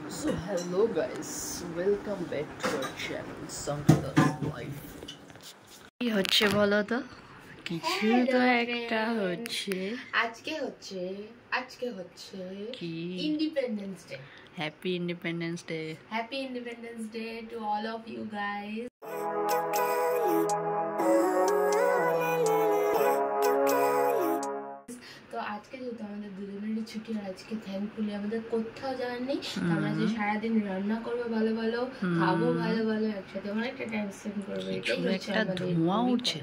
So hello guys, welcome back to our channel Sankita's Life. কি হচ্ছে বলো তো? কিছু তো একটা হচ্ছে। আজকে হচ্ছে কি? Independence day. Happy independence day. Happy independence day to all of you guys. তো আজকে যেহেতু আমাদের দুজনেরই ছুটি, আর আজকে থ্যাঙ্কফুলি আমাদের কোথাও যাওয়ার নেই। আমরা যে সারাদিন রান্না করবো ভালো ভালো, খাবো ভালো ভালো, একসাথে অনেকটা টাইম স্পেন্ড করবো। এটাই হচ্ছে আমাদের ধোঁয়া উঠছে,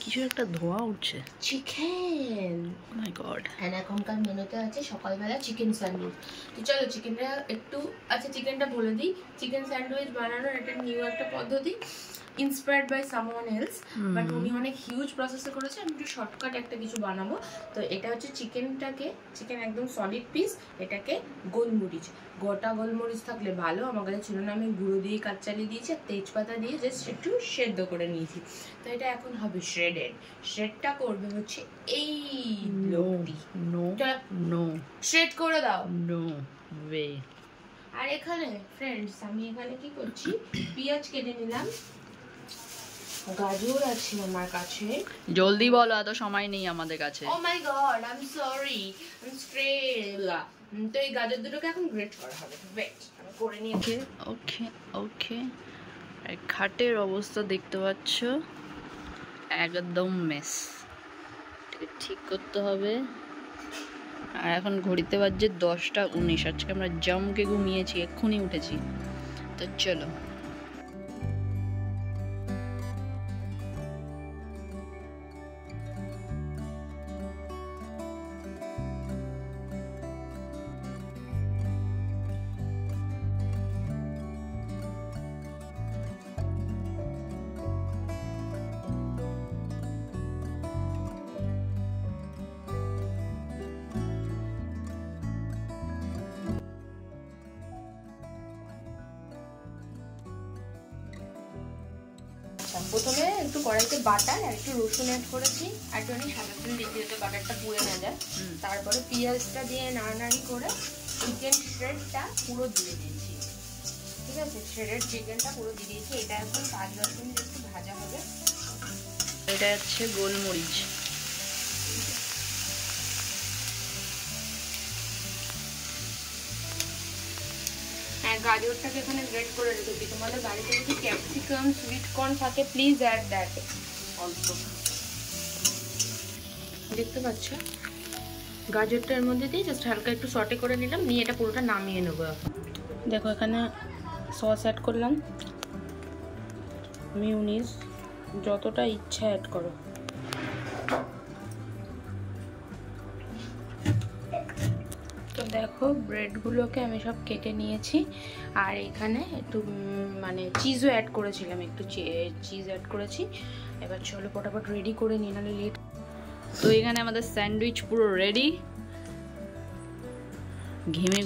কিছু একটা ধোঁয়া উঠছে। Chicken, my god. এন্ড এখনকার মেনুতে আছে সকালবেলা চিকেন স্যান্ডউইচ। তো চলো চিকেনটা একটু, আচ্ছা চিকেনটা বলে দিই। চিকেন স্যান্ডউইচ বানানোর এটা নিউ একটা পদ্ধতি, inspired by someone else, but উনি অনেক হিউজ প্রসেসে করেছে। আমি একটু শর্টকাট একটা কিছু বানাবো। তো এটা হচ্ছে চিকেন একদম সলিড পিস, এটাকে গোলমরিচ, গোটা গোলমরিচ থাকলে ভালো, আমার কাছে ছিল না, আমি গুঁড়ো দিয়ে কাঁচা চালিয়ে দিয়েছি আর তেজপাতা দিয়ে জাস্ট একটু সেদ্ধ করে নিয়েছি। তো এটা এখন হবে শ্রেডটা করবে হচ্ছে এই লোকটি। শ্রেড করে দাও। No way. আর এখানে ফ্রেন্ডস আমি এখানে কি করছি, পেঁয়াজ কেটে নিলাম, গাজর আছে আমার কাছে। জলদি বলো, এত সময় নেই আমাদের কাছে। Oh my god, I am sorry, I am Stella. তো এই গাজর দুটোকে এখন গ্রেট করা হবে। ওয়েট, আমি করে নিয়ে ওকে। আর খাটের অবস্থা দেখতে পাচ্ছ, একদম মেস, ঠিক করতে হবে। আর এখন ঘড়িতে বাজছে 10টা 19। আজকে আমরা জমকে ঘুমিয়েছি, এক্ষুনি উঠেছি। তো চলো। প্রথমে একটু কড়াইতে বাটার আর একটু রসুন অ্যাড করেছি, আর একটু সাদা তেল দিয়ে যাতে বাটারটা পুড়ে না যায়। তারপরে পেঁয়াজটা দিয়ে নাড়ানাড়ি করে চিকেন শ্রেডটা পুরো দিয়ে দিয়েছি। ঠিক আছে, শ্রেডেড চিকেনটা পুরো দিয়ে দিয়েছি। এটা এখন 5-10 মিনিট একটু ভাজা হবে। এটা হচ্ছে গোলমরিচ। গাজরটাকে এখানে গ্রেট করে রেখেছি। তোমাদের বাড়িতে যদি ক্যাপসিকাম, সুইট কর্ন থাকে প্লিজ অ্যাড দ্যাট অলসো। দেখতে পাচ্ছ গাজরটার মধ্যে দিয়ে জাস্ট হালকা একটু সটে করে নিলাম, নিয়ে এটা পুরোটা নামিয়ে নেবো। এখন দেখো এখানে সস অ্যাড করলাম, মিউনিস যতটা ইচ্ছা অ্যাড করো। তো দেখো ব্রেডগুলোকে আমি সব কেটে নিয়েছি, আর এখানে একটু মানে চিজও অ্যাড করেছিলাম, একটু চিজ অ্যাড করেছি। এবার চলো ফটাফট রেডি করে নিয়ে, নাহলে লেট। তো এখানে আমাদের স্যান্ডউইচ পুরো রেডি।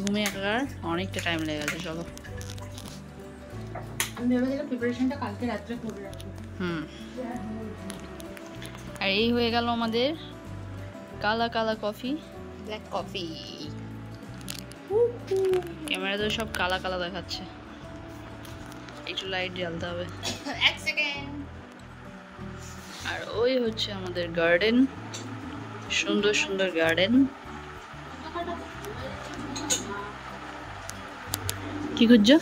ঘুমে একার অনেকটা টাইম লেগে গেছে। চলো, আমি ভেবেছিলাম প্রিপারেশনটা কালকে রাত্রে করে রাখবো। আর এই হয়ে গেল আমাদের কালা কফি, ব্ল্যাক কফি। ক্যামেরা তো সব কালা দেখাচ্ছে, একটু লাইট জ্বালতে হবে। এক সেকেন্ড। আর ওই হচ্ছে আমাদের গার্ডেন, সুন্দর গার্ডেন। কি খুঁজছো?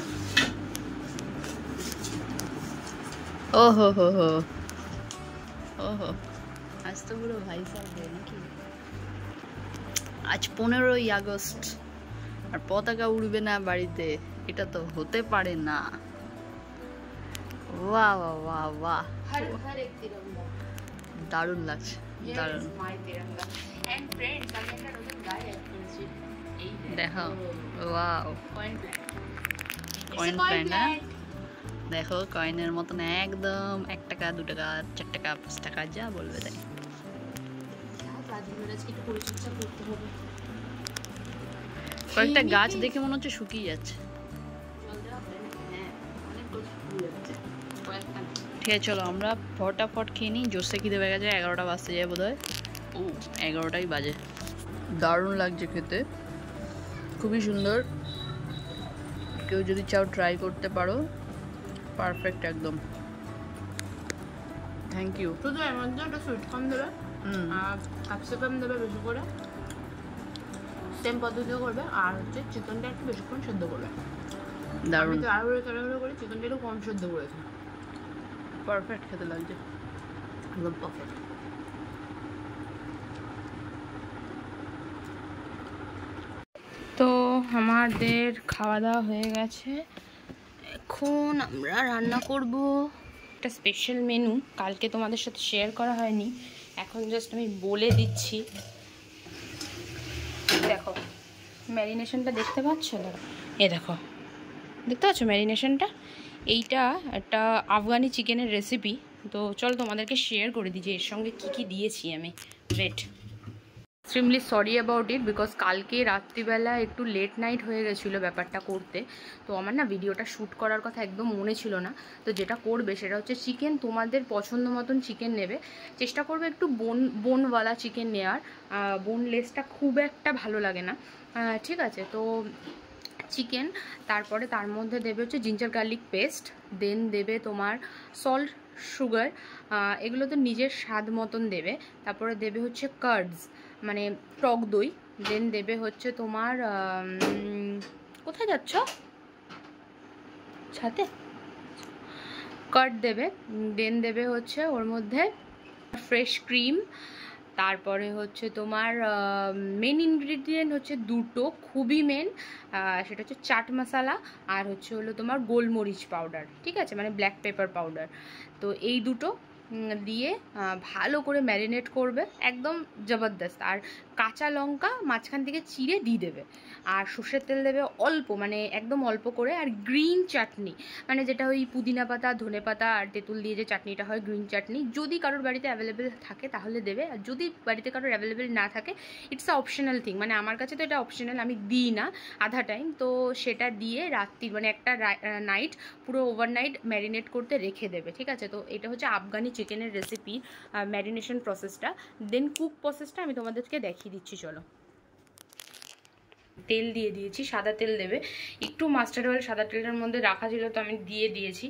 ওহো আজ তো পুরো ভাই সাহেব নাকি। আজ 15ই আগস্ট, আর পতাকা উড়বে না বাড়িতে, এটা তো হতে পারে না। বাহ, দারুণ লাগছে, দারুণ। দেখো, ওয়াও, কয়েন প্ল্যান্ট। দেখো কয়েনের মতন একদম 1 টাকা 2 টাকা 4 টাকা 5 টাকা যা বলবে তাই। কয়েকটা গাছ দেখে মনে হচ্ছে শুকিয়ে যাচ্ছে। ঠিক আছে চলো আমরা ফটাফট খেয়ে নিই, জোরসে খিদে পেয়ে গেছে। 11টা বাজতে যায় বোধ হয়। 11টাই বাজে। দারুণ লাগছে খেতে, খুবই সুন্দর। কেউ যদি চাও ট্রাই করতে পারো, পারফেক্ট একদম। Thank you. শুধু এর মধ্যে একটা সুইট কর্ন দেবে আর ক্যাপসিকাম দেবে বেশি করে, সেম পদ্ধতিও করবে, আর হচ্ছে চিকেনটা একটু বেশিক্ষণ সেদ্ধ করবে। দারুণ, আমি তাড়াহুড়ো করে চিকেনটা একটু কম সেদ্ধ করেছি। পারফেক্ট খেতে লাগছে, একদম পারফেক্ট। তো আমাদের খাওয়া দাওয়া হয়ে গেছে, এখন আমরা রান্না করব একটা স্পেশাল মেনু। কালকে তোমাদের সাথে শেয়ার করা হয়নি, এখন জাস্ট আমি বলে দিচ্ছি। দেখো ম্যারিনেশনটা দেখতে পাচ্ছ? দেখো দেখতে পাচ্ছ ম্যারিনেশনটা? এইটা একটা আফগানি চিকেনের রেসিপি। তো চলো তোমাদেরকে শেয়ার করে দিই যে এর সঙ্গে কী কী দিয়েছি আমি। Wait, extremely sorry about it, because কালকে রাত্রিবেলা একটু লেট নাইট হয়ে গেছিলো ব্যাপারটা করতে। তো আমার না ভিডিওটা শ্যুট করার কথা একদম মনে ছিল না। তো যেটা করবে সেটা হচ্ছে চিকেন তোমাদের পছন্দ মতন চিকেন নেবে, চেষ্টা করবে একটু বোনওয়ালা চিকেন নেওয়ার। বোনলেসটা খুব একটা ভালো লাগে না, ঠিক আছে? তো চিকেন, তারপরে তার মধ্যে দেবে হচ্ছে জিঞ্জার গার্লিক পেস্ট, দেন দেবে তোমার সল্ট, সুগার, এগুলো তো নিজের স্বাদ মতন দেবে। তারপরে দেবে হচ্ছে কার্ডস মানে টক দই, দেন দেবে হচ্ছে তোমার কোথায় যাচ্ছ সাথে, কার্ড দেবে, দেন দেবে হচ্ছে ওর মধ্যে ফ্রেশ ক্রিম, তারপরে হচ্ছে তোমার মেন ইনগ্রিডিয়েন্ট হচ্ছে দুটো, খুবই মেন, সেটা হচ্ছে চাট মশলা আর হচ্ছে হলো তোমার গোলমরিচ পাউডার, ঠিক আছে, মানে ব্ল্যাক পেপার পাউডার। তো এই দুটো দিয়ে ভালো করে ম্যারিনেট করবে, একদম জবরদস্ত। আর কাঁচা লঙ্কা মাঝখান থেকে চিড়ে দিয়ে দেবে, আর সর্ষের তেল দেবে অল্প, মানে একদম অল্প করে। আর গ্রিন চাটনি, মানে যেটা ওই পুদিনা পাতা, ধনে পাতা আর তেঁতুল দিয়ে যে চাটনিটা হয়, গ্রিন চাটনি, যদি কারোর বাড়িতে অ্যাভেলেবেল থাকে তাহলে দেবে, আর যদি বাড়িতে কারোর অ্যাভেলেবেল না থাকে ইটস আ অপশনাল থিং, মানে আমার কাছে তো এটা অপশনাল, আমি দিই না আধা টাইম। তো সেটা দিয়ে রাত্রি মানে একটা নাইট পুরো ওভারনাইট ম্যারিনেট করতে রেখে দেবে, ঠিক আছে? তো এটা হচ্ছে আফগানি চিকেনের রেসিপি, ম্যারিনেশন প্রসেসটা। দেন কুক প্রসেসটা আমি তোমাদেরকে দেখিয়ে দিচ্ছি, চলো। তেল দিয়ে দিয়েছি, সাদা তেল দেবে, একটু মাস্টার্ড অয়েল সাদা তেলের মধ্যে রাখা ছিল তো আমি দিয়ে দিয়েছি।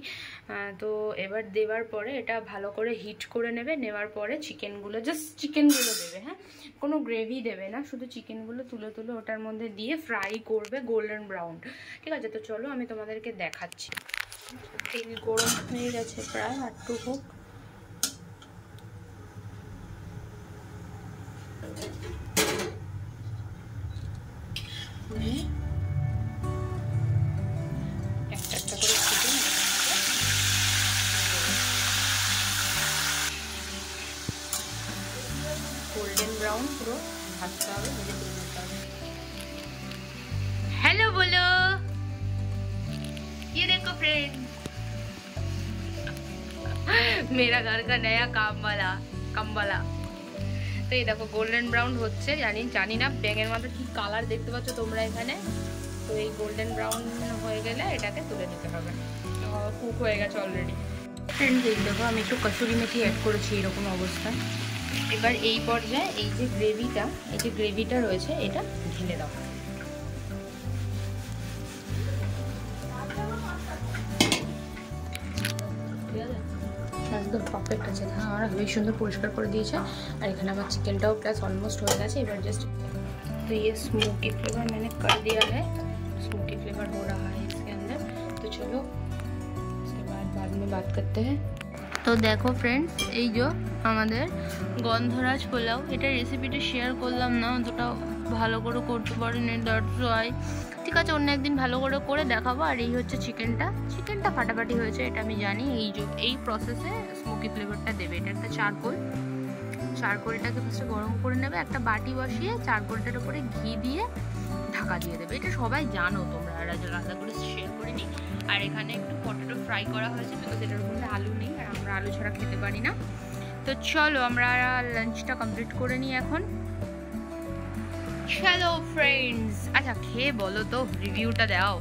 তো এবার দেওয়ার পরে এটা ভালো করে হিট করে নেবে, নেওয়ার পরে চিকেনগুলো, জাস্ট চিকেনগুলো দেবে, হ্যাঁ, কোনো গ্রেভি দেবে না, শুধু চিকেনগুলো তুলে তুলে ওটার মধ্যে দিয়ে ফ্রাই করবে গোল্ডেন ব্রাউন, ঠিক আছে? তো চলো আমি তোমাদেরকে দেখাচ্ছি। তেল গরম হয়ে গেছে প্রায়, একটু হোক। একটা একটা করে গোল্ডেন ব্রাউন পুরো ভাজতে হবে, ভেজে তুলে নিতে হবে। हेलो बोलो, ये देखो फ्रेंड्स, मेरा घर का नया काम वाला कमवाला। তো এই দেখো গোল্ডেন ব্রাউন হচ্ছে, জানি না ব্যাঙের মতো কি কালার দেখতে পাচ্ছ তোমরা এখানে। তো এই গোল্ডেন ব্রাউন হয়ে গেলে এটাকে তুলে নিতে হবে, কুক হয়ে গেছে অলরেডি। ফ্রেন্ডস এই দেখো আমি একটু কসুরি মেথি অ্যাড করেছি এরকম অবস্থায়। এবার এই পর্যায়ে এই যে গ্রেভিটা রয়েছে এটা ঢেলে দাও। একদম পারফেক্ট আছে, হ্যাঁ, আর বেশ সুন্দর পরিষ্কার করে দিয়েছে। আর এখানে আমার चिकनটাও প্লাস অলমোস্ট হয়ে গেছে। এবার जस्ट तो ये स्मोकी फ्लेवर मैंने कर दिया है, स्मोकी फ्लेवर हो रहा है इसके अंदर। तो चलो इसके बाद में बात करते हैं। তো দেখো ফ্রেন্ডস, এই যে আমাদের গন্ধরাজ পোলাও, এটা রেসিপিটা শেয়ার করলাম না, অতটা ভালো করে করতে পারিনি, দ্যাটস ওয়াই। ঠিক আছে, অন্য একদিন ভালো করে করে দেখাবো। আর এই হচ্ছে চিকেনটা ফাটাফাটি হয়েছে, এটা আমি জানি। এই প্রসেসে স্মোকি ফ্লেভারটা দেবে। এটা একটা চারকোলটাকে ফার্স্টে গরম করে নেবে, একটা বাটি বসিয়ে চারকোলটার উপরে ঘি দিয়ে ঢাকা দিয়ে দেবে। এটা সবাই জানো তোমরা, আলাদা করে শেয়ার করিনি। আর এখানে একটু পটেটো ফ্রাই করা হয়েছে, বিকজ এটার মধ্যে আলু নেই আর আমরা আলু ছাড়া খেতে পারি না। তো চলো আমরা লাঞ্চটা কমপ্লিট করে নিই এখন। চলো ফ্রেন্ডস, আচ্ছা খেয়ে বলো তো, রিভিউটা দাও।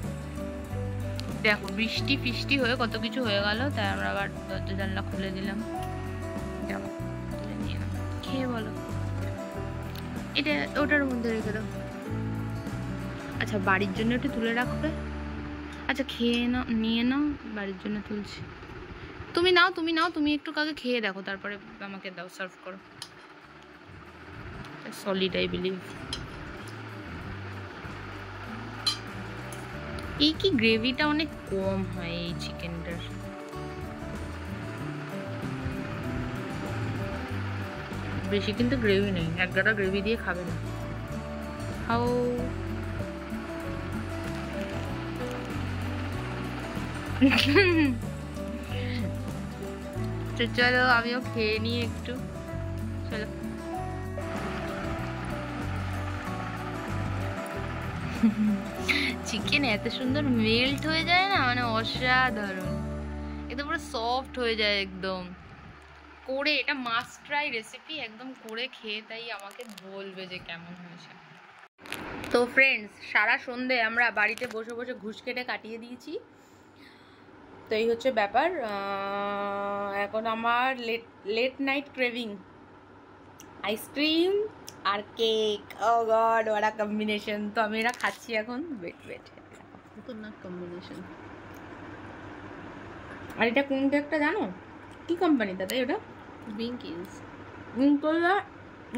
দেখো বৃষ্টি ফিষ্টি হয়ে কত কিছু হয়ে গেল, তাই আমরা আবার দরজা জানলা খুলে দিলাম। যাও খেয়ে বলো, এটা ওটার মধ্যে রেখে দাও। আচ্ছা বাড়ির জন্য একটু তুলে রাখবে, আচ্ছা খেয়ে নাও, নিয়ে নাও, বাড়ির জন্য তুলছি। তুমি নাও, তুমি নাও, তুমি একটু কাকে খেয়ে দেখো, তারপরে আমাকে দাও, সার্ভ করো। Solid I believe. এই কি গ্রেভিটা অনেক কম হয় এই চিকেনটার। বেশি কিন্তু গ্রেভি নেই, এক গাদা গ্রেভি দিয়ে খাবে না। হাও তো চলো আমিও খেয়ে নিই একটু, চলো। চিকেন এত সুন্দর মেল্ট হয়ে যায় না, মানে অসাধারণ, একদম পুরো সফট হয়ে যায় একদম। করে এটা মাস্ট ট্রাই রেসিপি, একদম করে খেয়ে তাই আমাকে বলবে যে কেমন হয়েছে। তো ফ্রেন্ডস, সারা সন্ধে আমরা বাড়িতে বসে বসে ঘুষ কেটে কাটিয়ে দিয়েছি। তো এই হচ্ছে ব্যাপার। এখন আমার লেট নাইট ক্রেভিং আইসক্রিম আর কেক। ও গড, ওরা কম্বিনেশন। তো আমি এরা খাচ্ছি এখন। ওয়েট না কম্বিনেশন। আর এটা কোন কেকটা জানো? কি কোম্পানি দাদা ওটা? বিঙ্কিজ। বিঙ্কলা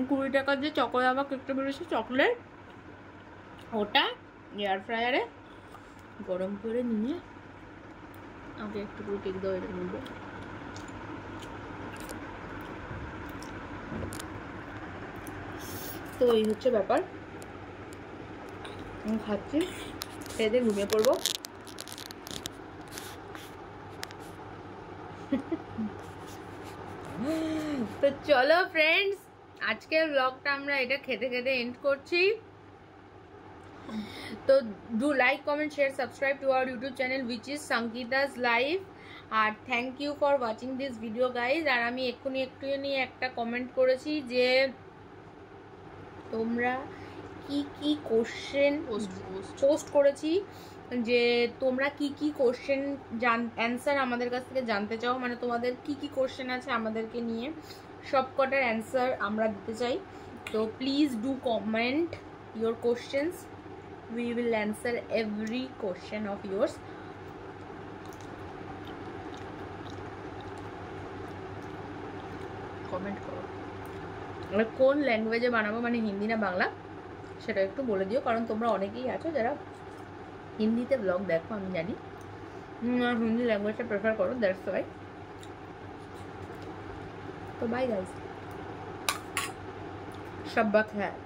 20 টাকার যে চকোলাভা কেকটা বেরোচ্ছে চকলেট, ওটা এয়ার ফ্রায়ারে গরম করে নিয়ে আমাকে একটু করে কেক দাও, এটার মধ্যে। তো এই হচ্ছে ব্যাপার, আমি খাচ্ছি, খেয়ে দিয়ে ঘুমিয়ে পড়বো। তো চলো ফ্রেন্ডস, আজকের ব্লগটা আমরা এটা খেতে খেতে এন্ড করছি। তো do like, comment, share, subscribe to our YouTube channel which is Sangeeta's life. আর thank you for watching this video guys. আর আমি এক্ষুনি একটা কমেন্ট করেছি যে তোমরা কি কি কোশ্চেন পোস্ট করেছি, যে তোমরা কি কি কোশ্চেন অ্যান্সার আমাদের কাছ থেকে জানতে চাও, মানে তোমাদের কি কি কোশ্চেন আছে আমাদেরকে নিয়ে, সব কটার অ্যান্সার আমরা দিতে চাই। তো please do comment your questions, we will answer every question of yours. Comment করো আমরা কোন ল্যাঙ্গুয়েজে বানাবো, মানে হিন্দি না বাংলা, সেটা একটু বলে দিও, কারণ তোমরা অনেকেই আছো যারা হিন্দিতে ব্লগ দেখো, আমি জানি, হিন্দি ল্যাঙ্গুয়েজটা প্রেফার করো, দ্যাটস ওয়াই। তো বাই গাইস, শাব্বা খায়।